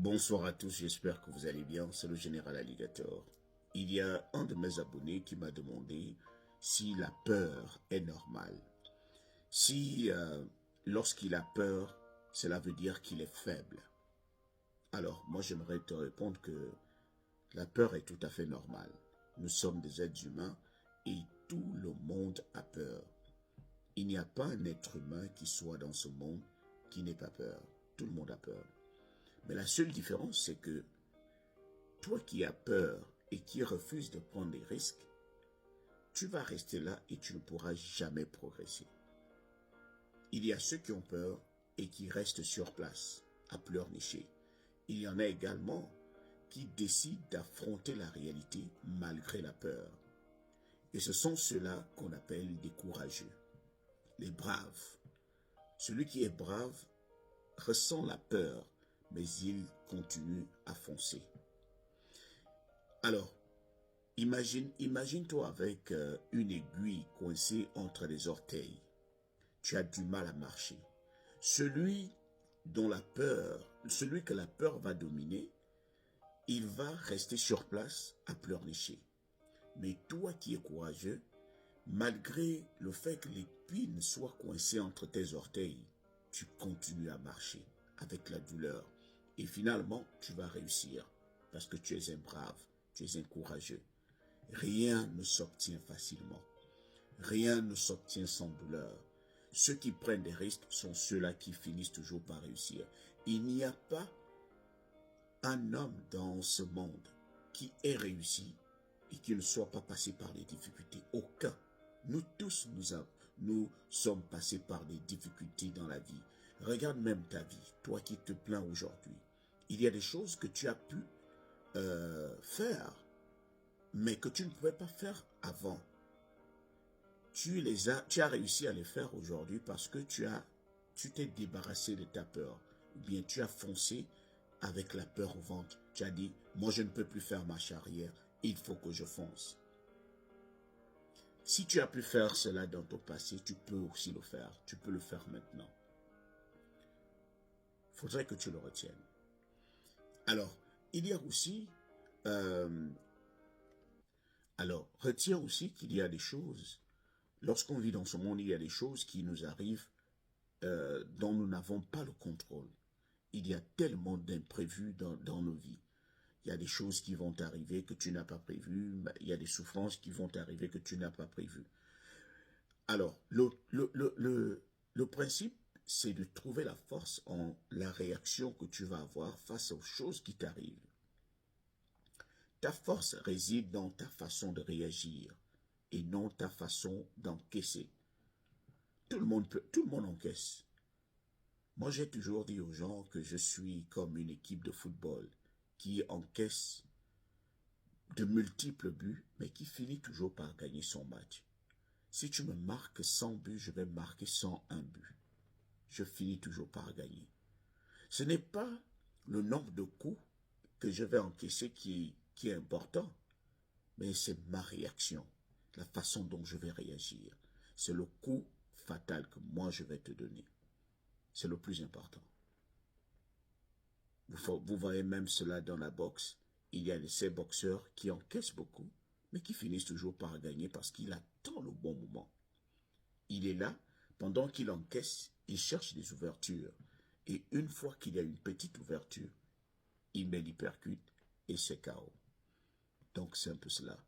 Bonsoir à tous, j'espère que vous allez bien, c'est le Général Alligator. Il y a un de mes abonnés qui m'a demandé si la peur est normale. Si lorsqu'il a peur, cela veut dire qu'il est faible. Alors, moi j'aimerais te répondre que la peur est tout à fait normale. Nous sommes des êtres humains et tout le monde a peur. Il n'y a pas un être humain qui soit dans ce monde qui n'ait pas peur. Tout le monde a peur. Mais la seule différence, c'est que toi qui as peur et qui refuses de prendre des risques, tu vas rester là et tu ne pourras jamais progresser. Il y a ceux qui ont peur et qui restent sur place, à pleurnicher. Il y en a également qui décident d'affronter la réalité malgré la peur. Et ce sont ceux-là qu'on appelle des courageux, les braves. Celui qui est brave ressent la peur, mais il continue à foncer. Alors, imagine-toi avec une aiguille coincée entre les orteils. Tu as du mal à marcher. Celui que la peur va dominer, il va rester sur place à pleurnicher. Mais toi qui es courageux, malgré le fait que l'épine soit coincée entre tes orteils, tu continues à marcher avec la douleur. Et finalement, tu vas réussir parce que tu es un brave, tu es un courageux. Rien ne s'obtient facilement. Rien ne s'obtient sans douleur. Ceux qui prennent des risques sont ceux-là qui finissent toujours par réussir. Il n'y a pas un homme dans ce monde qui ait réussi et qui ne soit pas passé par les difficultés. Aucun. Nous tous, nous sommes passés par des difficultés dans la vie. Regarde même ta vie, toi qui te plains aujourd'hui. Il y a des choses que tu as pu faire, mais que tu ne pouvais pas faire avant. Tu as réussi à les faire aujourd'hui parce que tu t'es débarrassé de ta peur. Ou bien tu as foncé avec la peur au ventre. Tu as dit, moi je ne peux plus faire marche arrière, il faut que je fonce. Si tu as pu faire cela dans ton passé, tu peux aussi le faire. Tu peux le faire maintenant. Il faudrait que tu le retiennes. Alors, il y a aussi... retiens aussi qu'il y a des choses. Lorsqu'on vit dans ce monde, il y a des choses qui nous arrivent dont nous n'avons pas le contrôle. Il y a tellement d'imprévus dans nos vies. Il y a des choses qui vont arriver que tu n'as pas prévues. Il y a des souffrances qui vont arriver que tu n'as pas prévues. Alors, le principe, c'est de trouver la force en la réaction que tu vas avoir face aux choses qui t'arrivent. Ta force réside dans ta façon de réagir et non ta façon d'encaisser. Tout le monde encaisse. Moi, j'ai toujours dit aux gens que je suis comme une équipe de football qui encaisse de multiples buts, mais qui finit toujours par gagner son match. Si tu me marques 100 buts, je vais marquer 101 buts. Je finis toujours par gagner. Ce n'est pas le nombre de coups que je vais encaisser qui est important, mais c'est ma réaction, la façon dont je vais réagir. C'est le coup fatal que moi je vais te donner. C'est le plus important. Vous voyez même cela dans la boxe. Il y a ces boxeurs qui encaissent beaucoup, mais qui finissent toujours par gagner parce qu'il attend le bon moment. Il est là, pendant qu'il encaisse, il cherche des ouvertures. Et une fois qu'il y a une petite ouverture, il met l'hypercute et c'est KO. Donc c'est un peu cela.